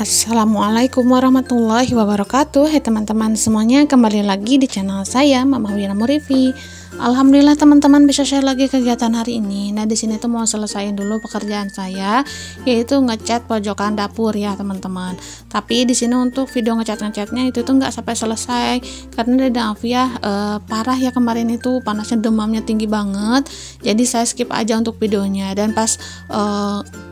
Assalamualaikum warahmatullahi wabarakatuh. Hai teman-teman semuanya, kembali lagi di channel saya Mama Wina Murifi. Alhamdulillah teman-teman bisa share lagi kegiatan hari ini. Nah di sini tuh mau selesaiin dulu pekerjaan saya, yaitu ngecat pojokan dapur ya teman-teman. Tapi di sini untuk video ngecat-ngecatnya itu tuh nggak sampai selesai karena Dede Afia parah ya kemarin itu, panasnya demamnya tinggi banget. Jadi saya skip aja untuk videonya, dan pas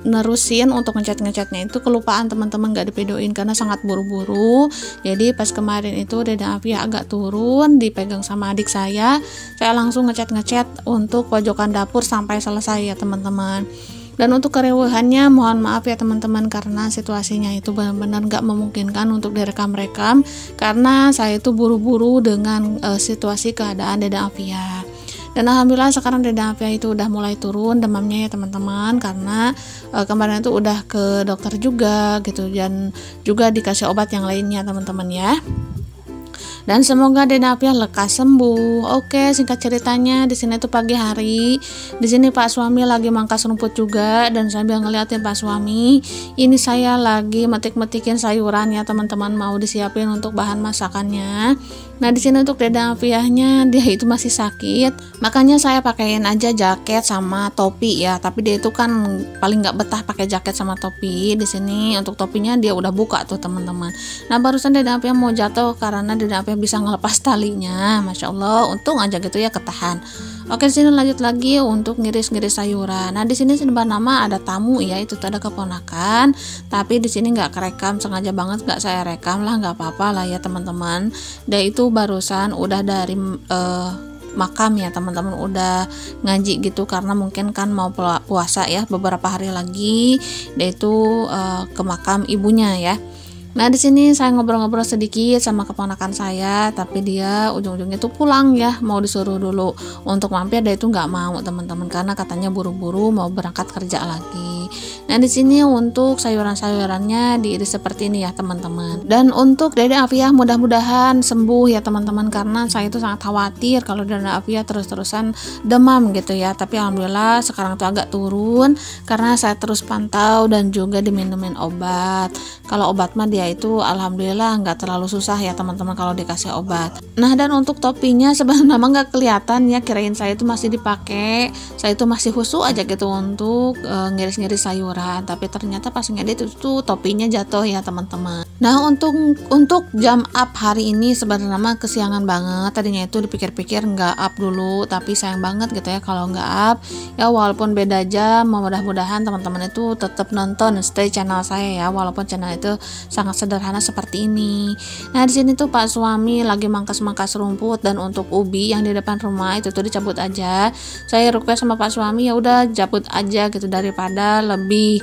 nerusin untuk ngecat-ngecatnya itu kelupaan teman-teman, nggak divideoin karena sangat buru-buru. Jadi pas kemarin itu Dede Afia agak turun, dipegang sama adik saya langsung ngecat untuk pojokan dapur sampai selesai ya teman-teman. Dan untuk kerewehannya mohon maaf ya teman-teman, karena situasinya itu benar-benar nggak memungkinkan untuk direkam-rekam karena saya itu buru-buru dengan situasi keadaan Dede Afia. Dan alhamdulillah sekarang Dede Afia itu udah mulai turun demamnya ya teman-teman, karena kemarin itu udah ke dokter juga gitu, dan juga dikasih obat yang lainnya teman-teman ya. Dan semoga Dede Afia lekas sembuh. Oke, singkat ceritanya di sini tuh pagi hari. Di sini Pak suami lagi mangkas rumput juga, dan sambil ngeliatin Pak suami, ini saya lagi metik-metikin sayuran ya teman-teman, mau disiapin untuk bahan masakannya. Nah di sini untuk Dede Afianya dia itu masih sakit, makanya saya pakaiin aja jaket sama topi ya. Tapi dia itu kan paling nggak betah pakai jaket sama topi. Di sini untuk topinya dia udah buka tuh teman-teman. Nah barusan Dede Afia mau jatuh karena Dede Afia bisa ngelepas talinya, masya Allah, untung aja gitu ya ketahan. Oke, di sini lanjut lagi untuk ngiris-ngiris sayuran. Nah di sini sebenarnya ada tamu ya, itu tuh ada keponakan, tapi di sini nggak kerekam, sengaja banget nggak saya rekam lah, nggak apa-apa lah ya teman-teman. Dia itu barusan udah dari makam ya teman-teman, udah ngaji gitu karena mungkin kan mau puasa ya beberapa hari lagi. Dia itu ke makam ibunya ya. Nah di sini saya ngobrol-ngobrol sedikit sama keponakan saya, tapi dia ujung-ujungnya tuh pulang ya, mau disuruh dulu untuk mampir. Dia itu nggak mau teman-teman karena katanya buru-buru mau berangkat kerja lagi. Nah di sini untuk sayuran-sayurannya diiris seperti ini ya teman-teman. Dan untuk Dede Afia mudah-mudahan sembuh ya teman-teman, karena saya itu sangat khawatir kalau Dede Afia terus-terusan demam gitu ya. Tapi alhamdulillah sekarang tuh agak turun karena saya terus pantau dan juga diminumin obat. Kalau obat mah dia itu alhamdulillah nggak terlalu susah ya teman-teman kalau dikasih obat. Nah dan untuk topinya sebenarnya nggak kelihatan ya, kirain saya itu masih dipakai, saya itu masih khusyuk aja gitu untuk ngiris-ngiris sayuran, tapi ternyata pas ngedit itu tuh topinya jatuh ya teman-teman. Nah untuk jam up hari ini sebenarnya kesiangan banget. Tadinya itu dipikir-pikir nggak up dulu, tapi sayang banget gitu ya kalau nggak up ya, walaupun beda jam. Mudah-mudahan teman-teman itu tetap nonton stay channel saya ya, walaupun channel itu sangat sederhana seperti ini. Nah di sini tuh Pak suami lagi mangkas-mangkas rumput, dan untuk ubi yang di depan rumah itu tuh dicabut aja. Saya request sama Pak suami ya udah cabut aja gitu, daripada lebih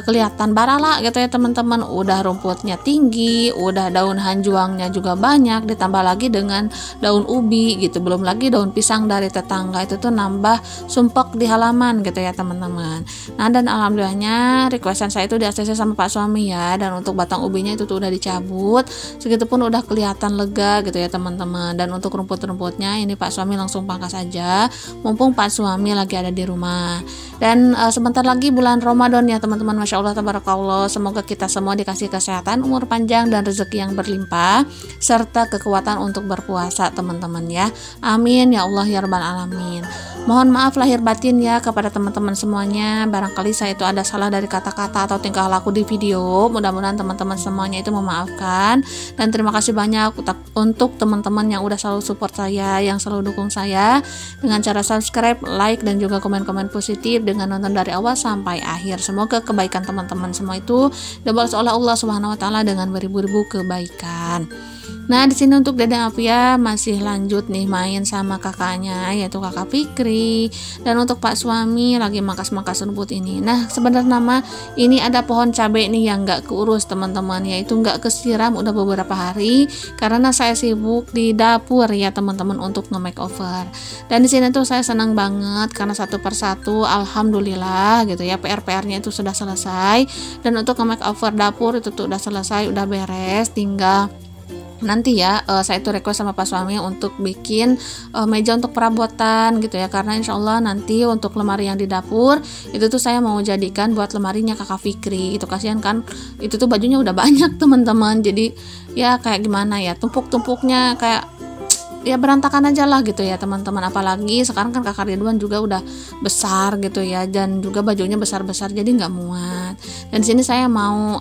kelihatan barala gitu ya teman-teman. Udah rumputnya tinggi, udah daun hanjuangnya juga banyak, ditambah lagi dengan daun ubi gitu, belum lagi daun pisang dari tetangga itu tuh nambah sumpek di halaman gitu ya teman-teman. Nah dan alhamdulillahnya requestan saya itu di ACC sama Pak suami ya, dan untuk batang ubinya itu tuh udah dicabut, segitupun udah kelihatan lega gitu ya teman-teman. Dan untuk rumput-rumputnya ini Pak suami langsung pangkas aja, mumpung Pak suami lagi ada di rumah. Dan sebentar lagi bulan Ramadan ya teman-teman, masya Allah tabarakallah. Semoga kita semua dikasih kesehatan, umur panjang, dan rezeki yang berlimpah, serta kekuatan untuk berpuasa teman-teman ya, amin ya Allah ya rabbal alamin. Mohon maaf lahir batin ya kepada teman-teman semuanya, barangkali saya itu ada salah dari kata-kata atau tingkah laku di video. Mudah-mudahan teman-teman semuanya itu memaafkan, dan terima kasih banyak untuk teman-teman yang udah selalu support saya, yang selalu dukung saya dengan cara subscribe, like, dan juga komen-komen positif dengan nonton dari awal sampai akhir. Semoga kebaikan teman-teman semua itu dibalas oleh Allah Subhanahu wa taala dengan beribu-ribu kebaikan. Nah di sini untuk Dede Afia masih lanjut nih main sama kakaknya, yaitu kakak Fikri. Dan untuk Pak suami lagi mangkas-mangkas rumput ini. Nah sebenarnya ini ada pohon cabai nih yang nggak keurus teman-teman, yaitu nggak kesiram udah beberapa hari karena saya sibuk di dapur ya teman-teman untuk nge-makeover. Dan di sini tuh saya senang banget karena satu persatu alhamdulillah gitu ya, PR-nya itu sudah selesai. Dan untuk nge-makeover dapur itu tuh udah selesai, udah beres, tinggal nanti ya saya itu request sama Pak suami untuk bikin meja untuk perabotan gitu ya, karena insya Allah nanti untuk lemari yang di dapur itu tuh saya mau jadikan buat lemarinya Kakak Fikri. Itu kasihan kan, itu tuh bajunya udah banyak teman-teman, jadi ya kayak gimana ya, tumpuk-tumpuknya kayak ya berantakan aja lah gitu ya teman-teman. Apalagi sekarang kan Kakak Ridwan juga udah besar gitu ya, dan juga bajunya besar-besar jadi nggak muat. Dan di sini saya mau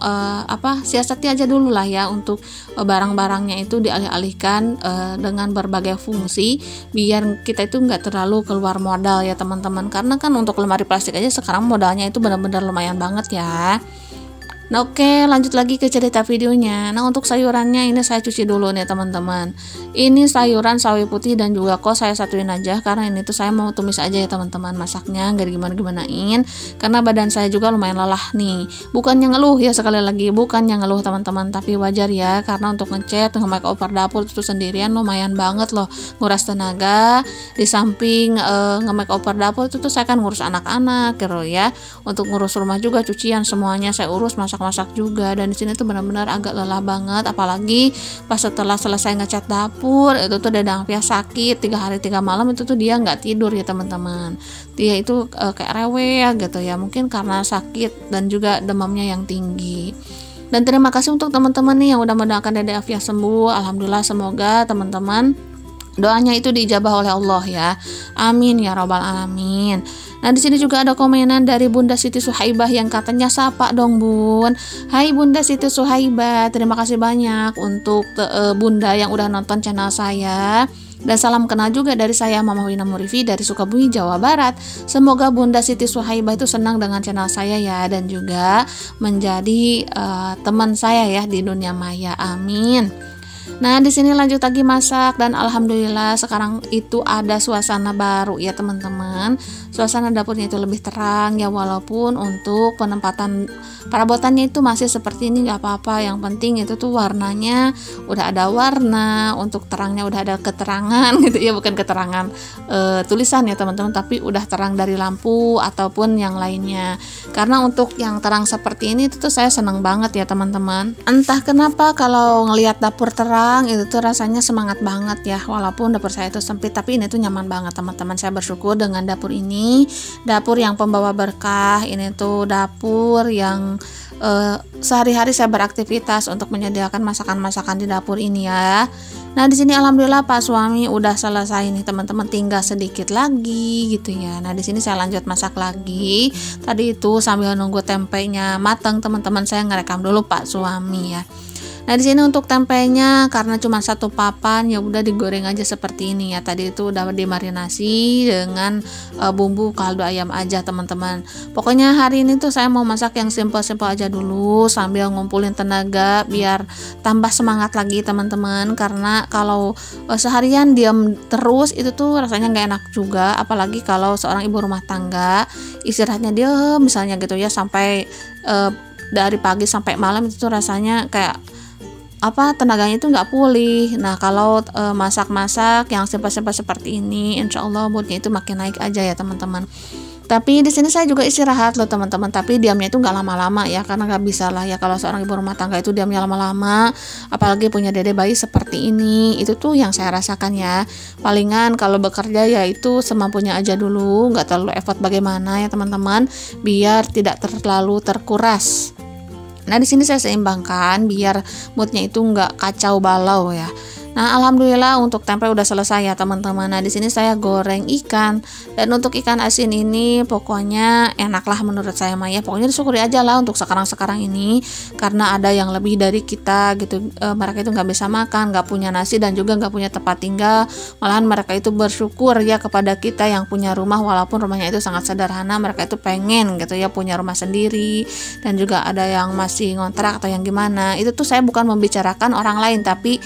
siasati aja dulu lah ya untuk barang-barangnya itu dialih-alihkan dengan berbagai fungsi biar kita itu nggak terlalu keluar modal ya teman-teman, karena kan untuk lemari plastik aja sekarang modalnya itu benar-benar lumayan banget ya. Nah oke, lanjut lagi ke cerita videonya. Nah untuk sayurannya ini saya cuci dulu nih teman-teman. Ini sayuran sawi putih dan juga kol saya satuin aja, karena ini tuh saya mau tumis aja ya teman-teman, masaknya nggak gimana-gimanain karena badan saya juga lumayan lelah nih. Bukannya ngeluh ya, sekali lagi bukannya ngeluh teman-teman, tapi wajar ya karena untuk ngecat nge-make over dapur itu sendirian lumayan banget loh nguras tenaga. Di samping nge-make over dapur itu tuh saya kan ngurus anak-anak gitu ya, untuk ngurus rumah juga, cucian semuanya saya urus, masak juga. Dan di sini tuh benar-benar agak lelah banget, apalagi pas setelah selesai ngecat dapur itu tuh Dadang Afia sakit 3 hari 3 malam, itu tuh dia nggak tidur ya teman-teman. Dia itu kayak rewel gitu ya, mungkin karena sakit dan juga demamnya yang tinggi. Dan terima kasih untuk teman-teman nih yang udah mendoakan Dede Afia sembuh. Alhamdulillah, semoga teman-teman doanya itu diijabah oleh Allah ya. Amin ya robbal alamin. Nah di sini juga ada komenan dari Bunda Siti Suhaibah yang katanya, sapa dong Bun. Hai Bunda Siti Suhaibah, terima kasih banyak untuk Bunda yang udah nonton channel saya. Dan salam kenal juga dari saya Mama Wina Murifi dari Sukabumi, Jawa Barat. Semoga Bunda Siti Suhaibah itu senang dengan channel saya ya, dan juga menjadi teman saya ya di dunia maya. Amin. Nah di sini lanjut lagi masak, dan alhamdulillah sekarang itu ada suasana baru ya teman-teman. Suasana dapurnya itu lebih terang ya, walaupun untuk penempatan perabotannya itu masih seperti ini nggak apa-apa. Yang penting itu tuh warnanya udah ada warna, untuk terangnya udah ada keterangan gitu ya, bukan keterangan tulisan ya teman-teman, tapi udah terang dari lampu ataupun yang lainnya. Karena untuk yang terang seperti ini itu tuh saya senang banget ya teman-teman. Entah kenapa kalau ngelihat dapur terang itu tuh rasanya semangat banget ya, walaupun dapur saya itu sempit, tapi ini tuh nyaman banget teman-teman. Saya bersyukur dengan dapur ini, dapur yang pembawa berkah. Ini tuh dapur yang sehari-hari saya beraktivitas untuk menyediakan masakan-masakan di dapur ini ya. Nah di sini alhamdulillah Pak suami udah selesai nih teman-teman, tinggal sedikit lagi gitu ya. Nah di sini saya lanjut masak lagi. Tadi itu sambil nunggu tempenya matang teman-teman, saya ngerekam dulu Pak suami ya. Nah di sini untuk tempenya karena cuma satu papan, ya udah digoreng aja seperti ini ya. Tadi itu udah dimarinasi dengan bumbu kaldu ayam aja teman-teman. Pokoknya hari ini tuh saya mau masak yang simple-simple aja dulu sambil ngumpulin tenaga biar tambah semangat lagi teman-teman. Karena kalau seharian diam terus itu tuh rasanya nggak enak juga, apalagi kalau seorang ibu rumah tangga istirahatnya dia misalnya gitu ya sampai dari pagi sampai malam, itu tuh rasanya kayak tenaganya itu nggak pulih. Nah kalau masak-masak yang simpel-simpel seperti ini, insya Allah moodnya itu makin naik aja ya teman-teman. Tapi di sini saya juga istirahat loh teman-teman, tapi diamnya itu nggak lama-lama ya, karena nggak bisa lah ya kalau seorang ibu rumah tangga itu diamnya lama-lama, apalagi punya dede bayi seperti ini. Itu tuh yang saya rasakan ya. Palingan kalau bekerja ya itu semampunya aja dulu, nggak terlalu effort bagaimana ya teman-teman, biar tidak terlalu terkuras. Nah di sini saya seimbangkan biar moodnya itu nggak kacau balau ya. Nah alhamdulillah untuk tempe udah selesai ya teman-teman. Nah di sini saya goreng ikan, dan untuk ikan asin ini pokoknya enak lah menurut saya Maya. Pokoknya disyukuri aja lah untuk sekarang ini, karena ada yang lebih dari kita gitu. Mereka itu nggak bisa makan, nggak punya nasi, dan juga nggak punya tempat tinggal. Malahan mereka itu bersyukur ya kepada kita yang punya rumah, walaupun rumahnya itu sangat sederhana. Mereka itu pengen gitu ya punya rumah sendiri, dan juga ada yang masih ngontrak atau yang gimana. Itu tuh saya bukan membicarakan orang lain, tapi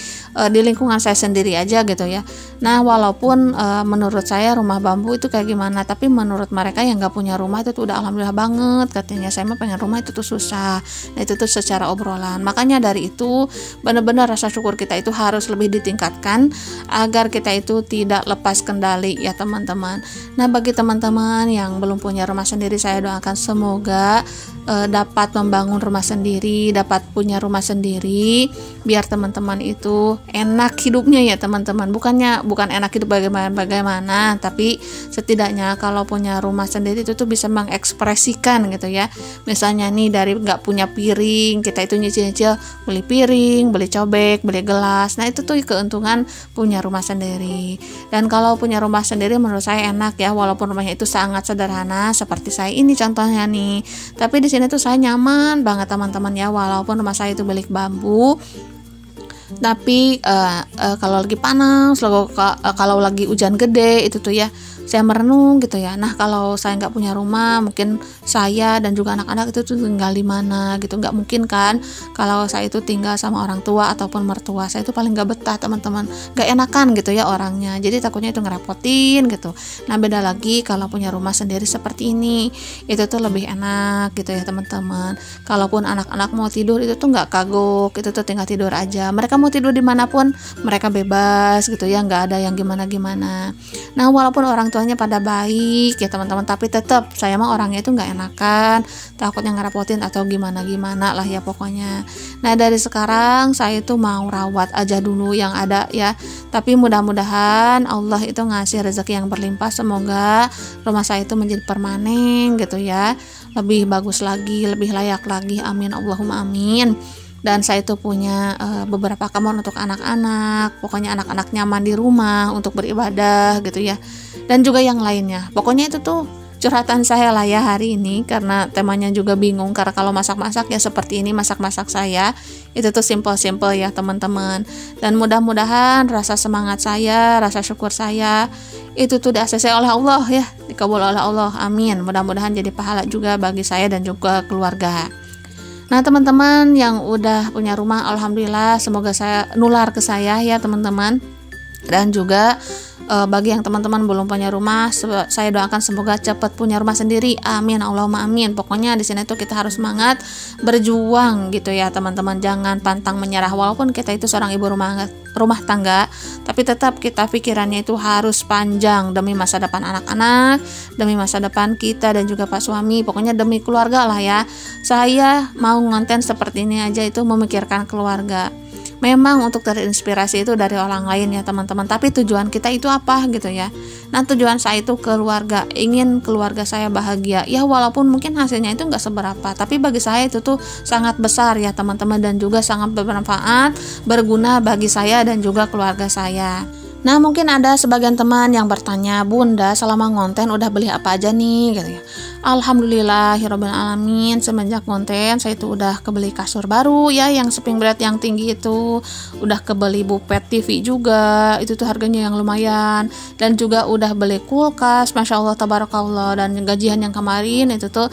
di lingkungan lingkungan saya sendiri aja gitu ya. Nah walaupun menurut saya rumah bambu itu kayak gimana, tapi menurut mereka yang nggak punya rumah itu tuh udah alhamdulillah banget katanya. Saya mah pengen rumah itu tuh susah. Nah itu tuh secara obrolan. Makanya dari itu benar-benar rasa syukur kita itu harus lebih ditingkatkan agar kita itu tidak lepas kendali ya teman-teman. Nah bagi teman-teman yang belum punya rumah sendiri, saya doakan semoga dapat membangun rumah sendiri, dapat punya rumah sendiri, biar teman-teman itu enak hidupnya ya teman-teman. Bukan enak hidup bagaimana, tapi setidaknya kalau punya rumah sendiri itu tuh bisa mengekspresikan gitu ya. Misalnya nih dari nggak punya piring, kita itu nyicil-nyicil beli piring, beli cobek, beli gelas. Nah itu tuh keuntungan punya rumah sendiri. Dan kalau punya rumah sendiri menurut saya enak ya, walaupun rumahnya itu sangat sederhana seperti saya ini contohnya nih. Tapi di sini tuh saya nyaman banget teman-teman ya, walaupun rumah saya itu bilik bambu. Tapi kalau lagi panas, kalau lagi hujan gede itu tuh ya saya merenung gitu ya. Nah kalau saya nggak punya rumah, mungkin saya dan juga anak-anak itu tuh tinggal di mana gitu. Nggak mungkin kan kalau saya itu tinggal sama orang tua ataupun mertua. Saya itu paling nggak betah teman-teman, nggak enakan gitu ya orangnya, jadi takutnya itu ngerepotin gitu. Nah beda lagi kalau punya rumah sendiri seperti ini, itu tuh lebih enak gitu ya teman-teman. Kalaupun anak-anak mau tidur itu tuh nggak kagok, itu tuh tinggal tidur aja. Mereka mau tidur dimanapun mereka bebas gitu ya, nggak ada yang gimana-gimana. Nah walaupun orang tuanya pada baik ya teman-teman, tapi tetap saya mah orangnya itu nggak enakan, takutnya ngerepotin atau gimana-gimana lah ya pokoknya. Nah dari sekarang saya itu mau rawat aja dulu yang ada ya, tapi mudah-mudahan Allah itu ngasih rezeki yang berlimpah, semoga rumah saya itu menjadi permanen gitu ya, lebih bagus lagi, lebih layak lagi, amin Allahumma amin. Dan saya itu punya beberapa kamar untuk anak-anak, pokoknya anak-anak nyaman di rumah untuk beribadah gitu ya, dan juga yang lainnya. Pokoknya itu tuh curhatan saya lah ya hari ini, karena temanya juga bingung, karena kalau masak-masak ya seperti ini masak-masak saya itu tuh simple-simple ya teman-teman. Dan mudah-mudahan rasa semangat saya, rasa syukur saya itu tuh di-ACC oleh Allah ya, dikabul oleh Allah, amin. Mudah-mudahan jadi pahala juga bagi saya dan juga keluarga. Nah teman-teman yang udah punya rumah, alhamdulillah, semoga saya nular ke saya ya teman-teman. Dan juga bagi yang teman-teman belum punya rumah, saya doakan semoga cepat punya rumah sendiri, amin Allahumma amin. Pokoknya di sini tuh kita harus semangat berjuang gitu ya teman-teman, jangan pantang menyerah. Walaupun kita itu seorang ibu rumah tangga, tapi tetap kita pikirannya itu harus panjang demi masa depan anak-anak, demi masa depan kita dan juga pak suami, pokoknya demi keluarga lah ya. Saya mau ngonten seperti ini aja itu memikirkan keluarga. Memang untuk terinspirasi itu dari orang lain ya teman-teman, tapi tujuan kita itu apa gitu ya. Nah tujuan saya itu keluarga, ingin keluarga saya bahagia ya, walaupun mungkin hasilnya itu nggak seberapa, tapi bagi saya itu tuh sangat besar ya teman-teman, dan juga sangat bermanfaat, berguna bagi saya dan juga keluarga saya. Nah mungkin ada sebagian teman yang bertanya, Bunda selama ngonten udah beli apa aja nih gitu ya. Alhamdulillahirobbilalamin, semenjak ngonten saya itu udah kebeli kasur baru ya, yang spring bed yang tinggi itu, udah kebeli bupet TV juga, itu tuh harganya yang lumayan, dan juga udah beli kulkas, masya Allah tabarakallah. Dan gajian yang kemarin itu tuh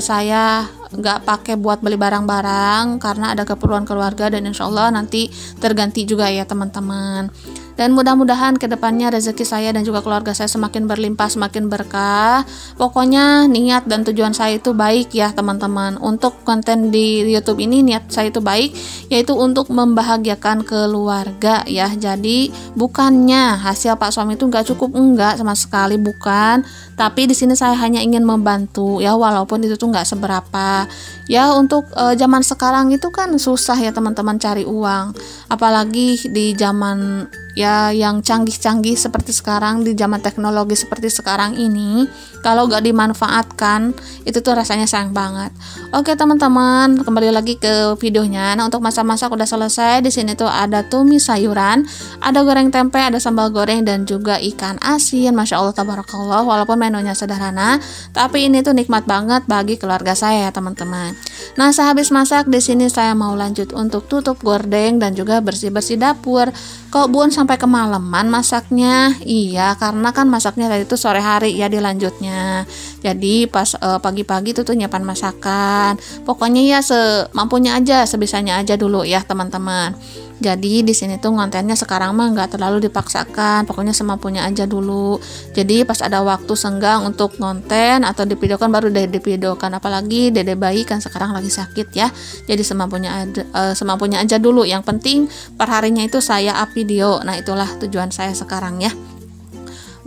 saya nggak pakai buat beli barang-barang karena ada keperluan keluarga, dan insya Allah nanti terganti juga ya teman-teman. Dan mudah-mudahan kedepannya rezeki saya dan juga keluarga saya semakin berlimpah, semakin berkah. Pokoknya niat dan tujuan saya itu baik ya teman-teman. Untuk konten di YouTube ini niat saya itu baik, yaitu untuk membahagiakan keluarga ya. Jadi bukannya hasil pak suami itu nggak cukup, enggak sama sekali, bukan. Tapi di sini saya hanya ingin membantu ya, walaupun itu tuh nggak seberapa. Ya untuk zaman sekarang itu kan susah ya teman-teman cari uang, apalagi di zaman ya yang canggih-canggih seperti sekarang, di zaman teknologi seperti sekarang ini, kalau gak dimanfaatkan itu tuh rasanya sayang banget. Oke teman-teman, kembali lagi ke videonya. Nah untuk masak-masak udah selesai. Di sini tuh ada tumis sayuran, ada goreng tempe, ada sambal goreng, dan juga ikan asin. Masya Allah tabarakallah, walaupun menunya sederhana, tapi ini tuh nikmat banget bagi keluarga saya ya teman-teman. Nah sehabis masak di sini saya mau lanjut untuk tutup gorden dan juga bersih-bersih dapur. Kok Bun sampai kemalaman masaknya? Iya, karena kan masaknya tadi itu sore hari ya dilanjutnya. Jadi pas pagi-pagi tuh nyiapin masakan. Pokoknya ya semampunya aja, sebisanya aja dulu ya teman-teman. Jadi di sini tuh kontennya sekarang mah nggak terlalu dipaksakan, pokoknya semampunya aja dulu. Jadi pas ada waktu senggang untuk konten atau divideokan baru deh divideokan, apalagi dede bayi kan sekarang lagi sakit ya. Jadi semampunya aja dulu. Yang penting perharinya itu saya up video. Nah, itulah tujuan saya sekarang ya.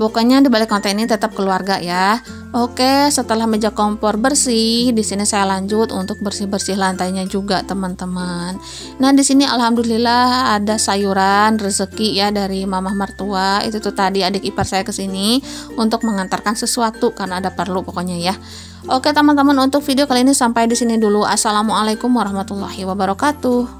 Pokoknya di balik konten ini tetap keluarga ya. Oke, setelah meja kompor bersih, di sini saya lanjut untuk bersih-bersih lantainya juga, teman-teman. Nah, di sini alhamdulillah ada sayuran rezeki ya dari mamah mertua. Itu tuh tadi adik ipar saya ke sini untuk mengantarkan sesuatu karena ada perlu pokoknya ya. Oke, teman-teman, untuk video kali ini sampai di sini dulu. Assalamualaikum warahmatullahi wabarakatuh.